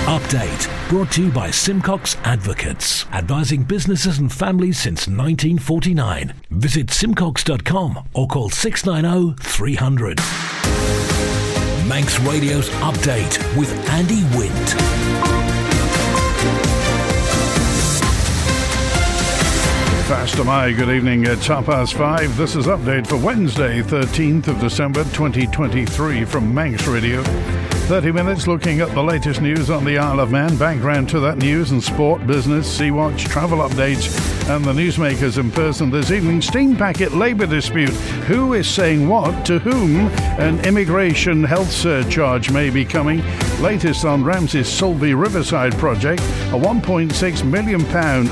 Update, brought to you by Simcox Advocates, advising businesses and families since 1949. Visit simcox.com or call 690 300. Manx Radio's Update with Andy Wint. Fast am I. Good evening. It's 5:30. This is Update for Wednesday, 13th of December 2023 from Manx Radio. 30 minutes looking at the latest news on the Isle of Man, background to that news and sport, business, Sea-Watch, travel updates and the newsmakers in person this evening. Steam packet labour dispute. Who is saying what to whom? An immigration health surcharge may be coming. Latest on Ramsey's Sulby Riverside project. A £1.6 million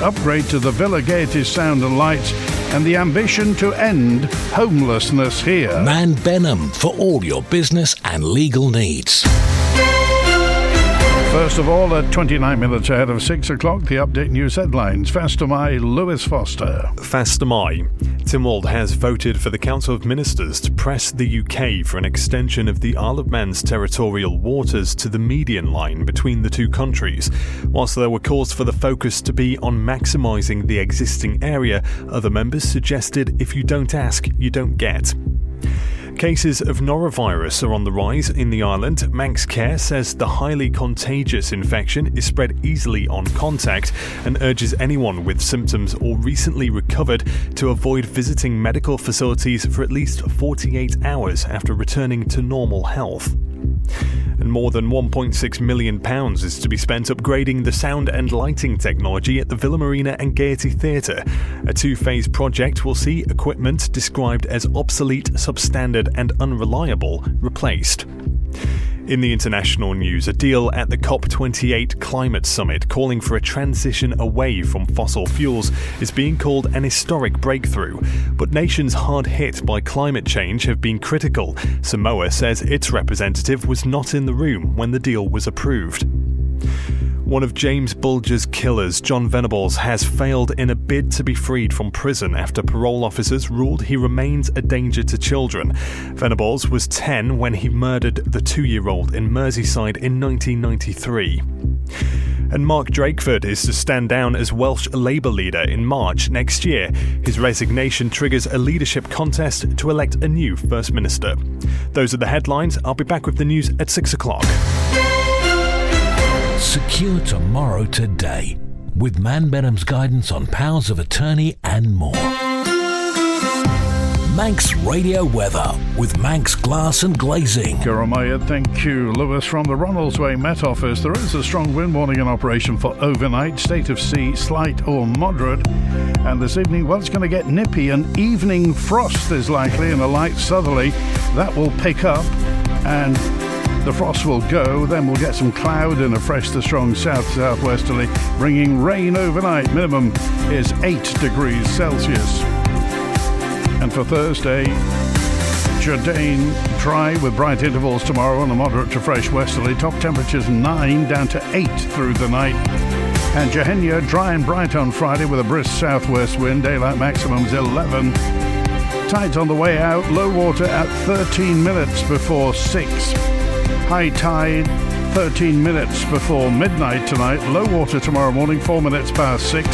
upgrade to the Villa Gaiety sound and lights. And the ambition to end homelessness here. Man Benham for all your business and legal needs. First of all, at 29 minutes ahead of 6 o'clock, the Update News headlines. Fast am I, Lewis Foster. Fast am I. Tynwald has voted for the Council of Ministers to press the UK for an extension of the Isle of Man's territorial waters to the median line between the two countries. Whilst there were calls for the focus to be on maximising the existing area, other members suggested if you don't ask, you don't get. Cases of norovirus are on the rise in the island. Manx Care says the highly contagious infection is spread easily on contact and urges anyone with symptoms or recently recovered to avoid visiting medical facilities for at least 48 hours after returning to normal health. And more than £1.6 million is to be spent upgrading the sound and lighting technology at the Villa Marina and Gaiety Theatre. A two-phase project will see equipment described as obsolete, substandard and unreliable replaced. In the international news, a deal at the COP28 climate summit calling for a transition away from fossil fuels is being called an historic breakthrough. But nations hard hit by climate change have been critical. Samoa says its representative was not in the room when the deal was approved. One of James Bulger's killers, John Venables, has failed in a bid to be freed from prison after parole officers ruled he remains a danger to children. Venables was 10 when he murdered the 2-year-old in Merseyside in 1993. And Mark Drakeford is to stand down as Welsh Labour leader in March next year. His resignation triggers a leadership contest to elect a new First Minister. Those are the headlines. I'll be back with the news at 6 o'clock. Secure tomorrow today with Man Benham's guidance on powers of attorney and more. Manx Radio Weather with Manx Glass and Glazing. Jeremiah, thank you. Lewis from the Ronaldsway Met Office. There is a strong wind warning in operation for overnight. State of sea, slight or moderate. And this evening, well, it's going to get nippy. An evening frost is likely and a light southerly. That will pick up and the frost will go, then we'll get some cloud and a fresh to strong south-southwesterly, bringing rain overnight. Minimum is 8 degrees Celsius. And for Thursday, Jordan dry with bright intervals tomorrow and a moderate to fresh westerly. Top temperatures 9 down to 8 through the night. And Jehenia dry and bright on Friday with a brisk southwest wind. Daylight maximums 11. Tides on the way out. Low water at 13 minutes before 6. High tide 13 minutes before midnight tonight. Low water tomorrow morning 4 minutes past 6.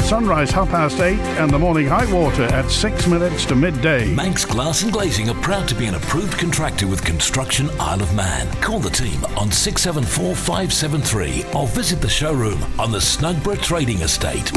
Sunrise 8:30 and the morning high water at 6 minutes to midday. Manx Glass and Glazing are proud to be an approved contractor with Construction Isle of Man. Call the team on 674 573 or visit the showroom on the Snugborough Trading Estate.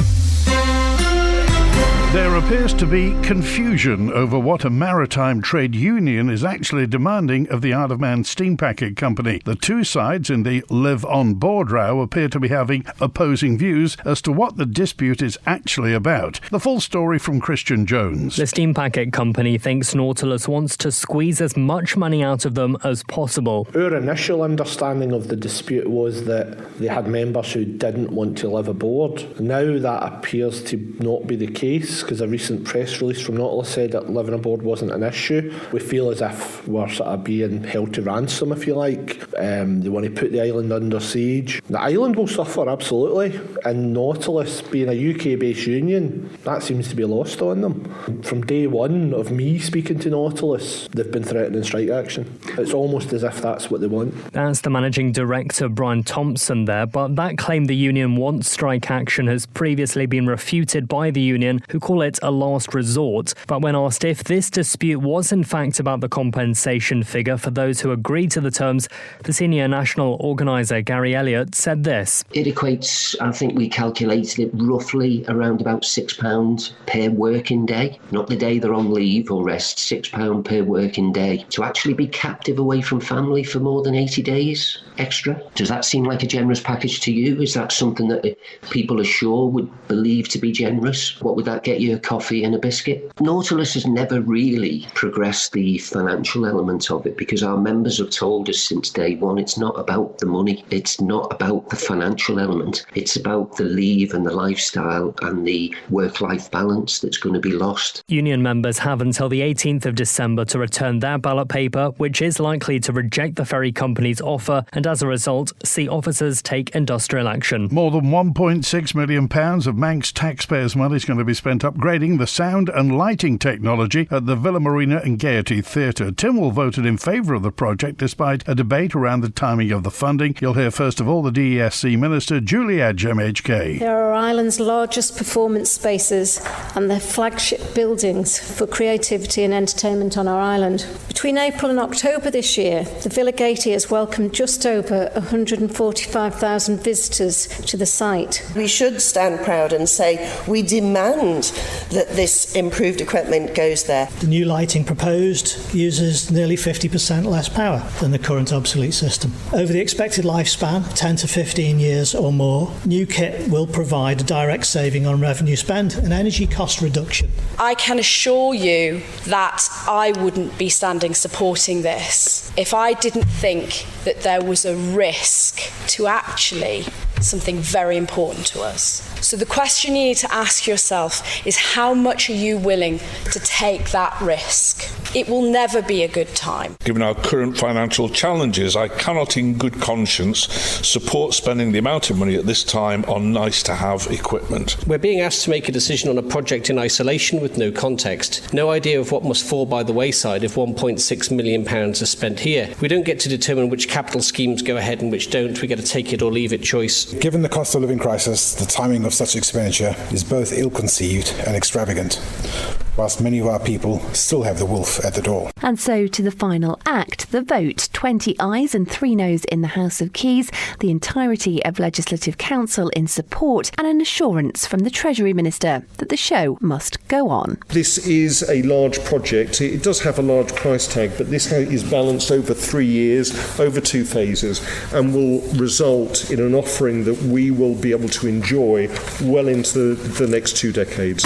There appears to be confusion over what a maritime trade union is actually demanding of the Isle of Man Steam Packet Company. The two sides in the Live On Board row appear to be having opposing views as to what the dispute is actually about. The full story from Christian Jones. The Steam Packet Company thinks Nautilus wants to squeeze as much money out of them as possible. Our initial understanding of the dispute was that they had members who didn't want to live aboard. Now that appears to not be the case. Nautilus, because a recent press release from Nautilus said that living aboard wasn't an issue. We feel as if we're sort of being held to ransom, if you like. They want to put the island under siege. The island will suffer, absolutely. And Nautilus, being a UK-based union, that seems to be lost on them. From day one of me speaking to Nautilus, they've been threatening strike action. It's almost as if that's what they want. That's the managing director, Brian Thompson, there, but that claim the union wants strike action has previously been refuted by the union, who call it a last resort. But when asked if this dispute was in fact about the compensation figure for those who agreed to the terms, the senior national organiser, Gary Elliott, said this. It equates, I think we calculated it roughly around about £6 per working day. Not the day they're on leave or rest, £6 per working day. To actually be captive away from family for more than 80 days extra. Does that seem like a generous package to you? Is that something that people ashore would believe to be generous? What would that get you, a coffee and a biscuit? Nautilus has never really progressed the financial element of it, because our members have told us since day one it's not about the money. It's not about the financial element. It's about the leave and the lifestyle and the work-life balance that's going to be lost. Union members have until the 18th of December to return their ballot paper, which is likely to reject the ferry company's offer and as a result see officers take industrial action. More than £1.6 million of Manx taxpayers' money is going to be spent upgrading the sound and lighting technology at the Villa Marina and Gaiety Theatre. Tynwald voted in favour of the project despite a debate around the timing of the funding. You'll hear first of all the DESC Minister, Julie Edge, MHK. They are Ireland's largest performance spaces and their flagship buildings for creativity and entertainment on our island. Between April and October this year, the Villa Gaiety has welcomed just over 145,000 visitors to the site. We should stand proud and say we demand that this improved equipment goes there. The new lighting proposed uses nearly 50% less power than the current obsolete system. Over the expected lifespan, 10 to 15 years or more, new kit will provide a direct saving on revenue spend and energy cost reduction. I can assure you that I wouldn't be standing supporting this if I didn't think that there was a risk to actually something very important to us. So the question you need to ask yourself is, how much are you willing to take that risk? It will never be a good time. Given our current financial challenges, I cannot in good conscience support spending the amount of money at this time on nice-to-have equipment. We're being asked to make a decision on a project in isolation with no context. No idea of what must fall by the wayside if £1.6 million are spent here. We don't get to determine which capital schemes go ahead and which don't. We get a take it or leave it choice. Given the cost of living crisis, the timing of such expenditure is both ill-conceived and extravagant, whilst many of our people still have the wolf at the door. And so to the final act, the vote. 20 ayes and 3 noes in the House of Keys, the entirety of Legislative Council in support, and an assurance from the Treasury Minister that the show must go on. This is a large project. It does have a large price tag, but this is balanced over 3 years, over 2 phases, and will result in an offering that we will be able to enjoy well into the next 2 decades.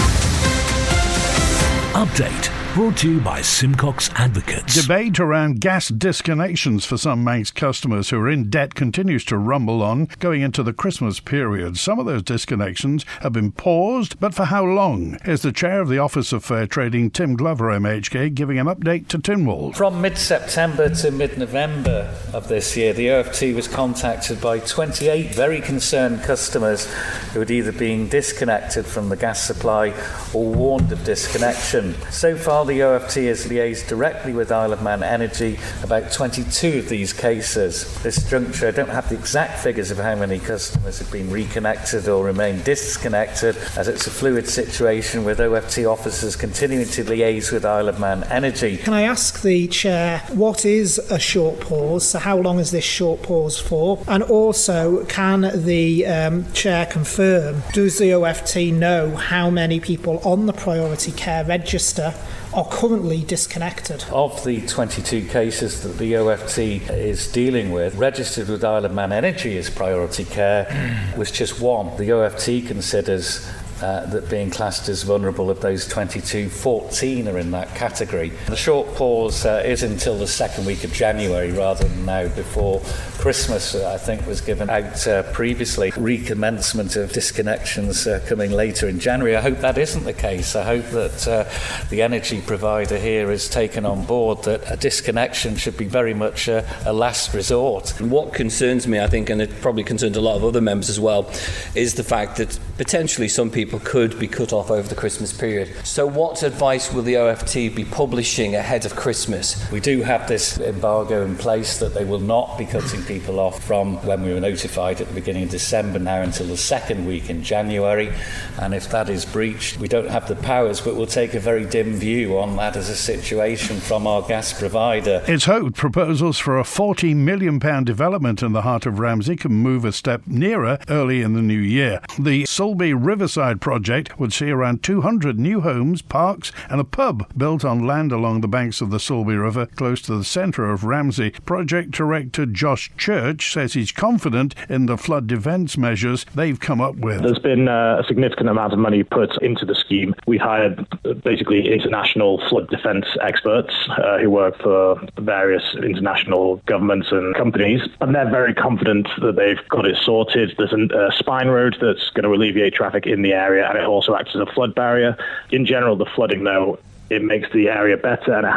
Update brought to you by Simcox Advocates. Debate around gas disconnections for some Manx customers who are in debt continues to rumble on going into the Christmas period. Some of those disconnections have been paused, but for how long? Here's the chair of the Office of Fair Trading, Tim Glover, MHK, giving an update to Tynwald. From mid-September to mid-November of this year, the OFT was contacted by 28 very concerned customers who had either been disconnected from the gas supply or warned of disconnection. So far, the OFT has liaised directly with Isle of Man Energy about 22 of these cases. This juncture, I don't have the exact figures of how many customers have been reconnected or remain disconnected, as it's a fluid situation with OFT officers continuing to liaise with Isle of Man Energy. Can I ask the Chair, what is a short pause? So how long is this short pause for? And also, can the Chair confirm, does the OFT know how many people on the priority care register are currently disconnected? Of the 22 cases that the OFT is dealing with, registered with Isle of Man Energy as priority care was just one. The OFT considers that being classed as vulnerable of those 22, 14 are in that category. The short pause is until the second week of January rather than now before Christmas, I think, was given out previously. Recommencement of disconnections coming later in January. I hope that isn't the case. I hope that the energy provider here has taken on board that a disconnection should be very much a last resort. And what concerns me, I think, and it probably concerns a lot of other members as well, is the fact that potentially some people could be cut off over the Christmas period. So what advice will the OFT be publishing ahead of Christmas? We do have this embargo in place that they will not be cutting people off from when we were notified at the beginning of December now until the second week in January. And if that is breached, we don't have the powers, but we'll take a very dim view on that as a situation from our gas provider. It's hoped proposals for a £40 million development in the heart of Ramsey can move a step nearer early in the new year. The Sulby Riverside project would see around 200 new homes, parks and a pub built on land along the banks of the Sulby River, close to the centre of Ramsey. Project director Josh Church says he's confident in the flood defence measures they've come up with. There's been a significant amount of money put into the scheme. We hired basically international flood defence experts who work for various international governments and companies, and they're very confident that they've got it sorted. There's a spine road that's going to alleviate traffic in the area, and it also acts as a flood barrier. In general, the flooding, though, it makes the area better, and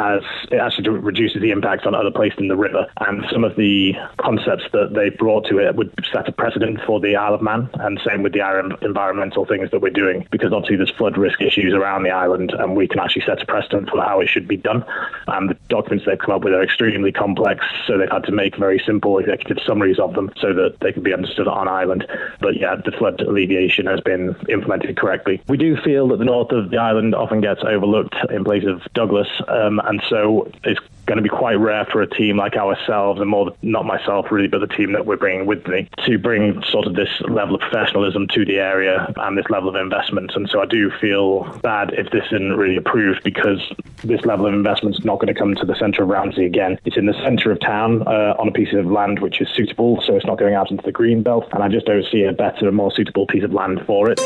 it actually reduces the impact on other places in the river. And some of the concepts that they brought to it would set a precedent for the Isle of Man, and same with the environmental things that we're doing, because obviously there's flood risk issues around the island, and we can actually set a precedent for how it should be done. And the documents they've come up with are extremely complex, so they've had to make very simple executive summaries of them so that they can be understood on island. But yeah, the flood alleviation has been implemented correctly. We do feel that the north of the island often gets overlooked in place of Douglas, and so it's going to be quite rare for a team like ourselves, and more not myself really, but the team that we're bringing with me, to bring sort of this level of professionalism to the area and this level of investment. And so I do feel bad if this isn't really approved, because this level of investment is not going to come to the centre of Ramsey again. It's in the centre of town on a piece of land which is suitable, so it's not going out into the green belt, and I just don't see a better and more suitable piece of land for it.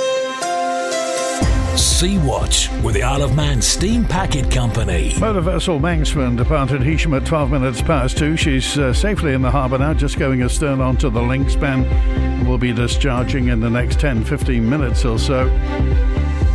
Sea Watch with the Isle of Man Steam Packet Company. Motor vessel Manxman departed Heysham at 12 minutes past 2. She's safely in the harbour now, just going astern onto the link span, and will be discharging in the next 10-15 minutes or so.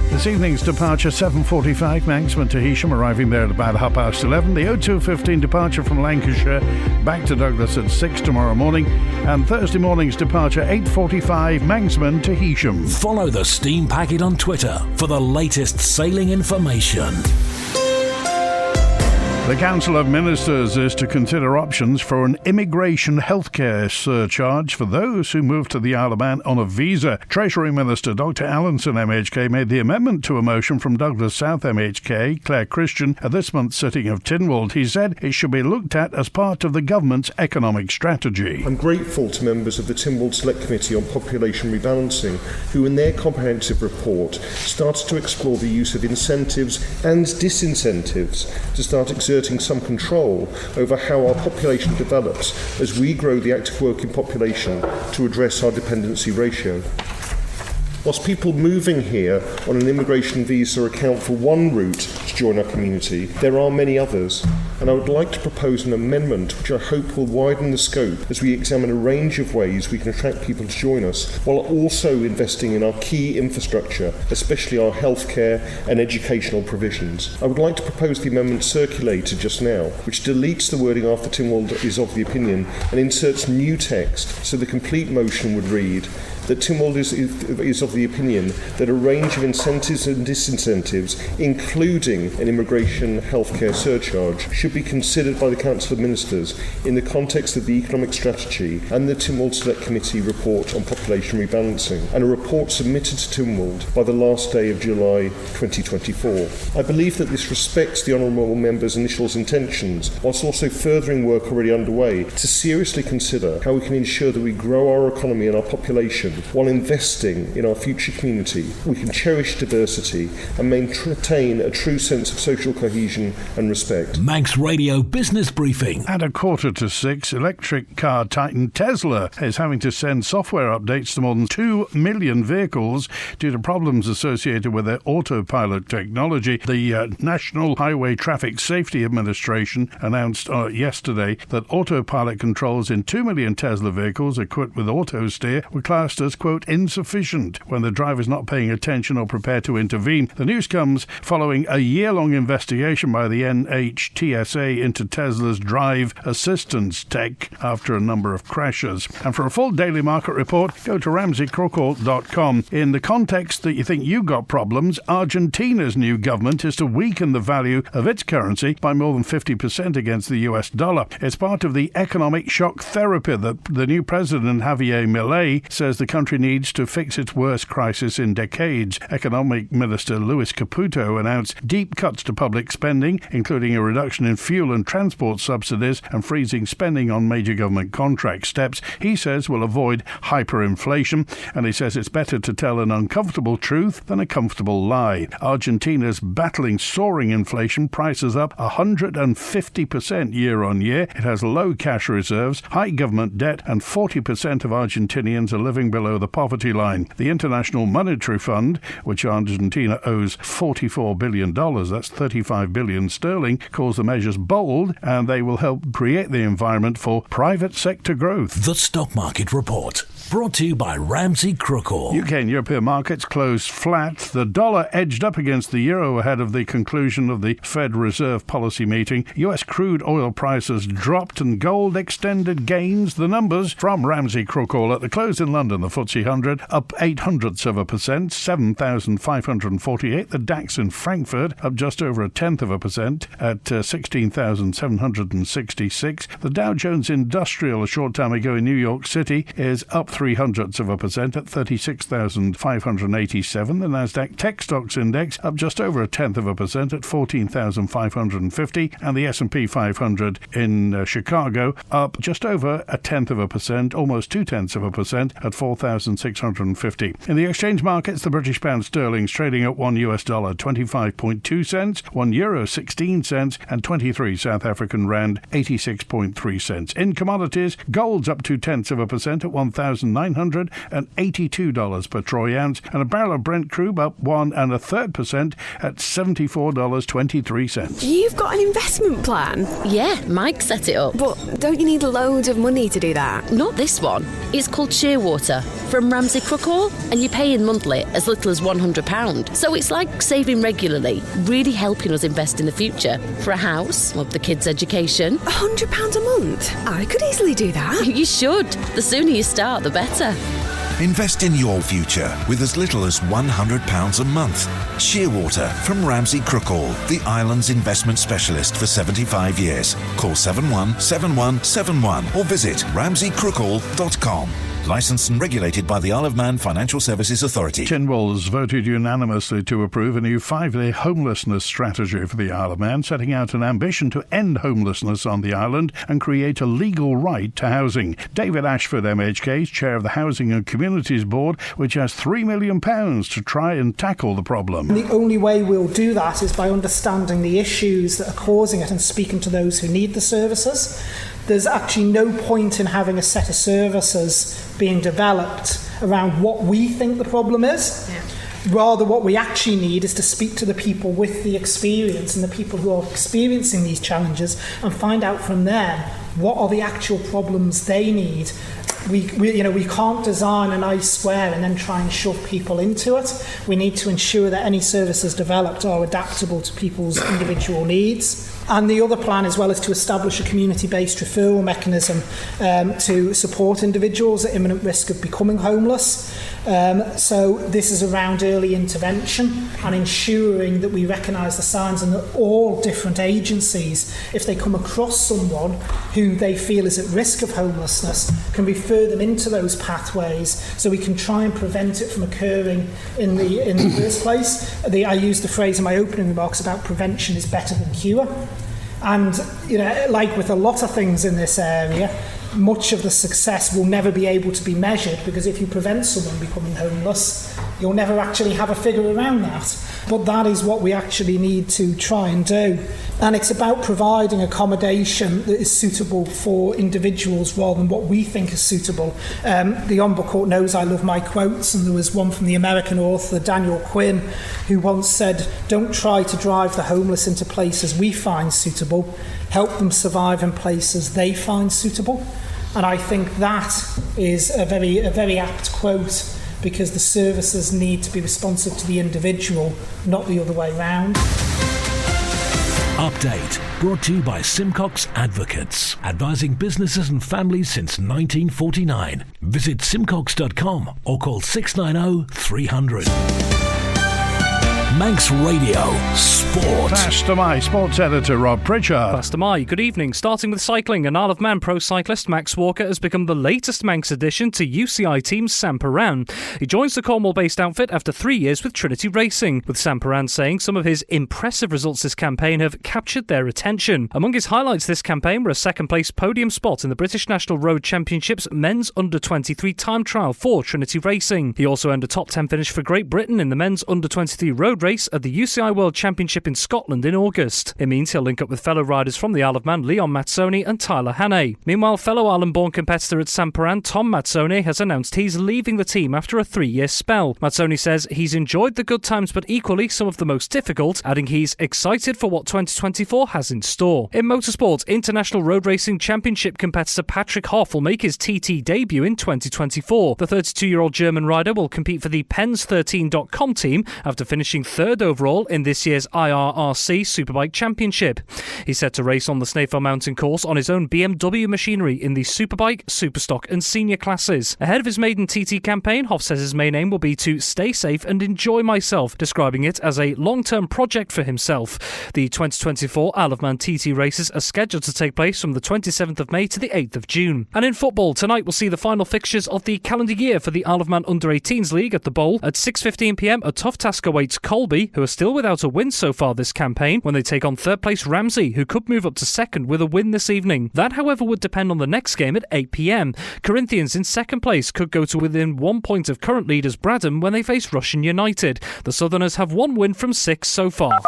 This evening's departure, 7:45, Manxman to Heysham, arriving there at about 11:30. The 02:15 departure from Lancashire, back to Douglas at 6 tomorrow morning. And Thursday morning's departure, 8:45, Manxman to Heysham. Follow the Steam Packet on Twitter for the latest sailing information. The Council of Ministers is to consider options for an immigration healthcare surcharge for those who move to the Isle of Man on a visa. Treasury Minister Dr Allinson MHK made the amendment to a motion from Douglas South MHK, Claire Christian, at this month's sitting of Tynwald. He said it should be looked at as part of the government's economic strategy. I'm grateful to members of the Tynwald Select Committee on Population Rebalancing, who in their comprehensive report started to explore the use of incentives and disincentives to start exerting some control over how our population develops as we grow the active working population to address our dependency ratio. Whilst people moving here on an immigration visa account for one route to join our community, there are many others, and I would like to propose an amendment which I hope will widen the scope as we examine a range of ways we can attract people to join us, while also investing in our key infrastructure, especially our healthcare and educational provisions. I would like to propose the amendment circulated just now, which deletes the wording after Tynwald is of the opinion and inserts new text, so the complete motion would read that Tynwald is of the opinion that a range of incentives and disincentives, including an immigration healthcare surcharge, should be considered by the Council of Ministers in the context of the economic strategy and the Tynwald Select Committee report on population rebalancing, and a report submitted to Tynwald by the last day of July 2024. I believe that this respects the Honourable Member's initial intentions, whilst also furthering work already underway to seriously consider how we can ensure that we grow our economy and our population while investing in our future community, we can cherish diversity and maintain a true sense of social cohesion and respect. Manx Radio Business Briefing. At 5:45, electric car titan Tesla is having to send software updates to more than 2 million vehicles due to problems associated with their autopilot technology. The National Highway Traffic Safety Administration announced yesterday that autopilot controls in 2 million Tesla vehicles equipped with auto steer were classed as, quote, insufficient when the driver's not paying attention or prepared to intervene. The news comes following a year-long investigation by the NHTSA into Tesla's drive assistance tech after a number of crashes. And for a full daily market report, go to RamseyCrookall.com. In the context that you think you got problems, Argentina's new government is to weaken the value of its currency by more than 50% against the US dollar. It's part of the economic shock therapy that the new president, Javier Milei, says the country needs to fix its worst crisis in decades. Economic Minister Luis Caputo announced deep cuts to public spending, including a reduction in fuel and transport subsidies and freezing spending on major government contract steps he says will avoid hyperinflation, and he says it's better to tell an uncomfortable truth than a comfortable lie. Argentina's battling soaring inflation, prices up 150% year on year. It has low cash reserves, high government debt, and 40% of Argentinians are living below the poverty line. The International Monetary Fund, which Argentina owes $44 billion, that's 35 billion sterling, calls the measures bold, and they will help create the environment for private sector growth. The Stock Market Report, brought to you by Ramsey Crookall. UK and European markets closed flat. The dollar edged up against the euro ahead of the conclusion of the Fed Reserve policy meeting. US crude oil prices dropped and gold extended gains. The numbers from Ramsey Crookall at the close in London: the FTSE 100 up 0.08%, 7,548. The DAX in Frankfurt up just over 0.1% at 16,766. The Dow Jones Industrial a short time ago in New York City is up 0.03% at 36,587. The Nasdaq Tech Stocks Index up just over 0.1% at 14,550, and the S&P 500 in Chicago up just over 0.1%, almost 0.2% at 4,650. In the exchange markets, the British pound sterling's trading at $1 25.2 cents, €1 16 cents, and 23 South African rand 86.3 cents. In commodities, gold's up 0.2% at $1,982 per troy ounce, and a barrel of Brent crude up 1 1/3% at $74.23. You've got an investment plan? Yeah, Mike set it up. But don't you need loads of money to do that? Not this one. It's called Shearwater from Ramsey Crookall, and you pay in monthly as little as £100. So it's like saving regularly, really helping us invest in the future for a house or the kids' education. £100 a month? I could easily do that. You should. The sooner you start, the better. Invest in your future with as little as £100 a month. Shearwater from Ramsey Crookall, the island's investment specialist for 75 years. Call 717171 or visit ramseycrookall.com. Licensed and regulated by the Isle of Man Financial Services Authority. Tynwalls voted unanimously to approve a new 5-year homelessness strategy for the Isle of Man, setting out an ambition to end homelessness on the island and create a legal right to housing. David Ashford, MHK, is chair of the Housing and Communities Board, which has £3 million to try and tackle the problem. The only way we'll do that is by understanding the issues that are causing it and speaking to those who need the services. There's actually no point in having a set of services being developed around what we think the problem is. Yeah. Rather, what we actually need is to speak to the people with the experience and the people who are experiencing these challenges and find out from them what are the actual problems they need. We can't design a nice square and then try and shove people into it. We need to ensure that any services developed are adaptable to people's individual needs. And the other plan as well is to establish a community-based referral mechanism to support individuals at imminent risk of becoming homeless. So this is around early intervention and ensuring that we recognise the signs and that all different agencies, if they come across someone who they feel is at risk of homelessness, can refer them into those pathways so we can try and prevent it from occurring in the first place. I used the phrase in my opening remarks about prevention is better than cure. And, like with a lot of things in this area, much of the success will never be able to be measured, because if you prevent someone becoming homeless, you'll never actually have a figure around that. But that is what we actually need to try and do. And it's about providing accommodation that is suitable for individuals rather than what we think is suitable. The On-Book Court knows I love my quotes, and there was one from the American author Daniel Quinn, who once said, "Don't try to drive the homeless into places we find suitable. Help them survive in places they find suitable." And I think that is a very apt quote, because the services need to be responsive to the individual, not the other way round. Update brought to you by Simcox Advocates, advising businesses and families since 1949. Visit simcox.com or call 690 300. Manx Radio Sport. Faster My sports editor Rob Pritchard. Faster My, good evening. Starting with cycling, an Isle of Man pro cyclist Max Walker has become the latest Manx addition to UCI team Samparan. He joins the Cornwall-based outfit after 3 years with Trinity Racing, with Samparan saying some of his impressive results this campaign have captured their attention. Among his highlights this campaign were a second-place podium spot in the British National Road Championships men's under-23 time trial for Trinity Racing. He also earned a top 10 finish for Great Britain in the men's under-23 road race at the UCI World Championship in Scotland in August. It means he'll link up with fellow riders from the Isle of Man, Leon Mazzoni and Tyler Hannay. Meanwhile, fellow Island-born competitor at Samparan, Tom Mazzoni, has announced he's leaving the team after a 3-year spell. Mazzoni says he's enjoyed the good times but equally some of the most difficult, adding he's excited for what 2024 has in store. In motorsport, International Road Racing Championship competitor Patrick Hoff will make his TT debut in 2024. The 32-year-old German rider will compete for the Pens13.com team after finishing third overall in this year's IRRC Superbike Championship. He's set to race on the Snaefell Mountain course on his own BMW machinery in the Superbike, Superstock and Senior classes. Ahead of his maiden TT campaign, Hoff says his main aim will be to stay safe and enjoy myself, describing it as a long-term project for himself. The 2024 Isle of Man TT races are scheduled to take place from the 27th of May to the 8th of June. And in football, tonight we'll see the final fixtures of the calendar year for the Isle of Man Under-18s League at the Bowl. At 6:15pm, a tough task awaits Colby, who are still without a win so far this campaign, when they take on third place Ramsey, who could move up to second with a win this evening. That, however, would depend on the next game at 8pm. Corinthians in second place could go to within 1 point of current leaders Bradham when they face Russian United. The Southerners have 1 win from 6 so far.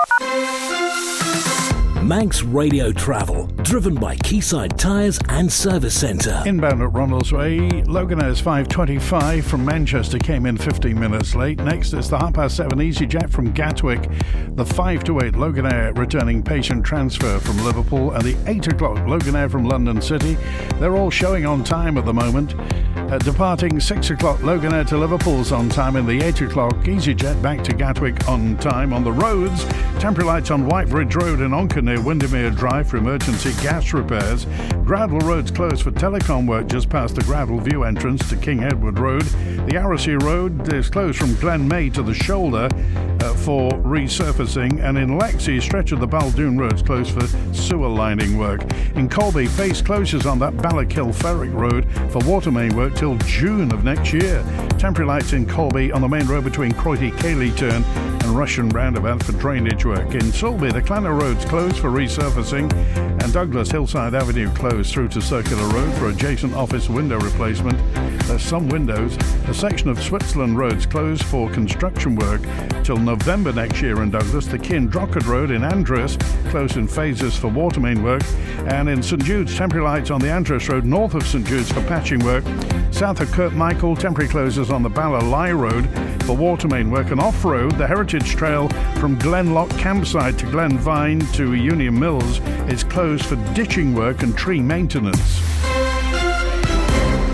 Manx Radio Travel, driven by Quayside Tyres and Service Centre. Inbound at Ronaldsway, Loganair's 5:25 from Manchester came in 15 minutes late. Next, it's the 7:30 EasyJet from Gatwick, the 5:08 Loganair returning patient transfer from Liverpool, and the 8:00 Loganair from London City. They're all showing on time at the moment. Departing 6:00 Loganair to Liverpool's on time, and the 8:00 EasyJet back to Gatwick on time. On the roads, temporary lights on Whitebridge Road in Onken near Windermere Drive for emergency gas repairs. Gradwell Road's closed for telecom work just past the Gradwell View entrance to King Edward Road. The Aracy Road is closed from Glen May to the shoulder for resurfacing, and in Lexie, stretch of the Baldoon Road's closed for sewer lining work. In Colby, phase closures on that Ballakill Ferrick Road for water main work till June of next year. Temporary lights in Colby on the main road between Croydie-Cayley Turn and Russian Roundabout for drainage work. In Sulby, the Clanner Road's closed for resurfacing, and Douglas Hillside Avenue closed through to Circular Road for adjacent office window replacement. There's some windows. A section of Switzerland Road's closed for construction work till November next year in Douglas. The Kian-Drockard Road in Andreas closed in phases for water main work, and in St Jude's, temporary lights on the Andreas Road north of St Jude's for patching work. South of Kirk Michael, temporary closures on the Ballalai Road for water main work, and off-road, the Heritage Trail from Glenlock Campsite to Glen Vine to Union Mills is closed for ditching work and tree maintenance.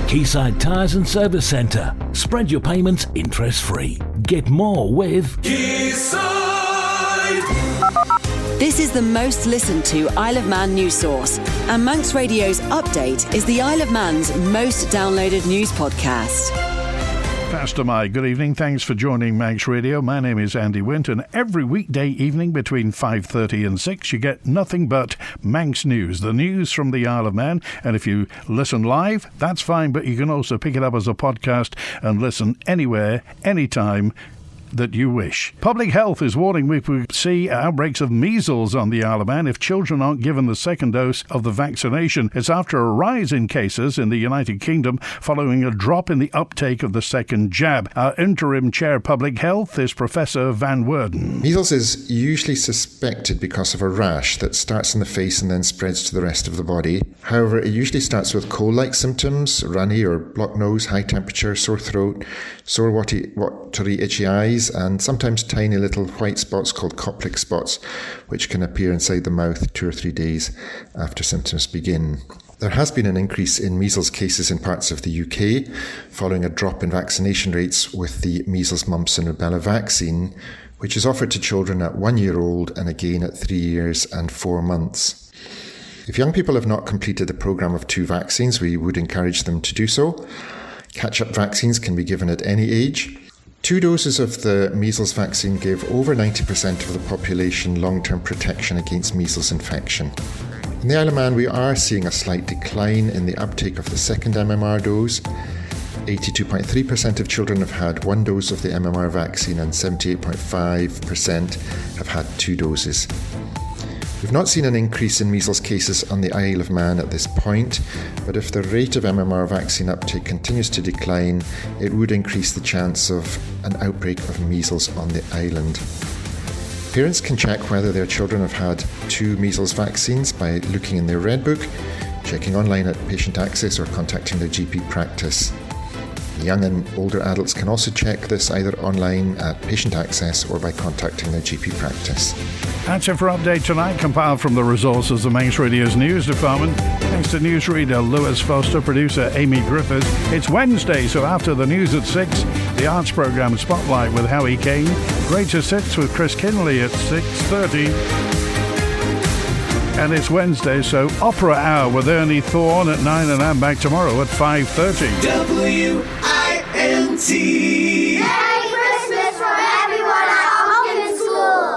Quayside Tyres and Service Centre. Spread your payments interest-free. Get more with Quayside. This is the most listened to Isle of Man news source, and Manx Radio's Update is the Isle of Man's most downloaded news podcast. Faster My, good evening. Thanks for joining Manx Radio. My name is Andy Wint, and every weekday evening between 5:30 and 6 you get nothing but Manx news, the news from the Isle of Man. And if you listen live, that's fine, but you can also pick it up as a podcast and listen anywhere, anytime, that you wish. Public Health is warning we could see outbreaks of measles on the Isle of Man if children aren't given the second dose of the vaccination. It's after a rise in cases in the United Kingdom following a drop in the uptake of the second jab. Our interim chair Public Health is Professor Van Woerden. Measles is usually suspected because of a rash that starts in the face and then spreads to the rest of the body. However, it usually starts with cold-like symptoms, runny or blocked nose, high temperature, sore throat, sore watery itchy eyes, and sometimes tiny little white spots called Koplik spots, which can appear inside the mouth 2 or 3 days after symptoms begin. There has been an increase in measles cases in parts of the UK following a drop in vaccination rates with the measles, mumps and rubella vaccine, which is offered to children at 1 year old and again at 3 years and 4 months. If young people have not completed the programme of 2 vaccines, we would encourage them to do so. Catch-up vaccines can be given at any age. 2 doses of the measles vaccine give over 90% of the population long-term protection against measles infection. In the Isle of Man, we are seeing a slight decline in the uptake of the second MMR dose. 82.3% of children have had 1 dose of the MMR vaccine and 78.5% have had 2 doses. We've not seen an increase in measles cases on the Isle of Man at this point, but if the rate of MMR vaccine uptake continues to decline, it would increase the chance of an outbreak of measles on the island. Parents can check whether their children have had 2 measles vaccines by looking in their Red Book, checking online at Patient Access or contacting their GP practice. Young and older adults can also check this either online at Patient Access or by contacting their GP practice. That's it for Update Tonight, compiled from the resources of Manx Radio's news department. Thanks to newsreader Lewis Foster, producer Amy Griffiths. It's Wednesday, so after the news at 6, the arts programme Spotlight with Howie Kane, Greatest Hits with Chris Kinley at 6:30. And it's Wednesday, so Opera Hour with Ernie Thorne at 9, and I'm back tomorrow at 5:30. WINT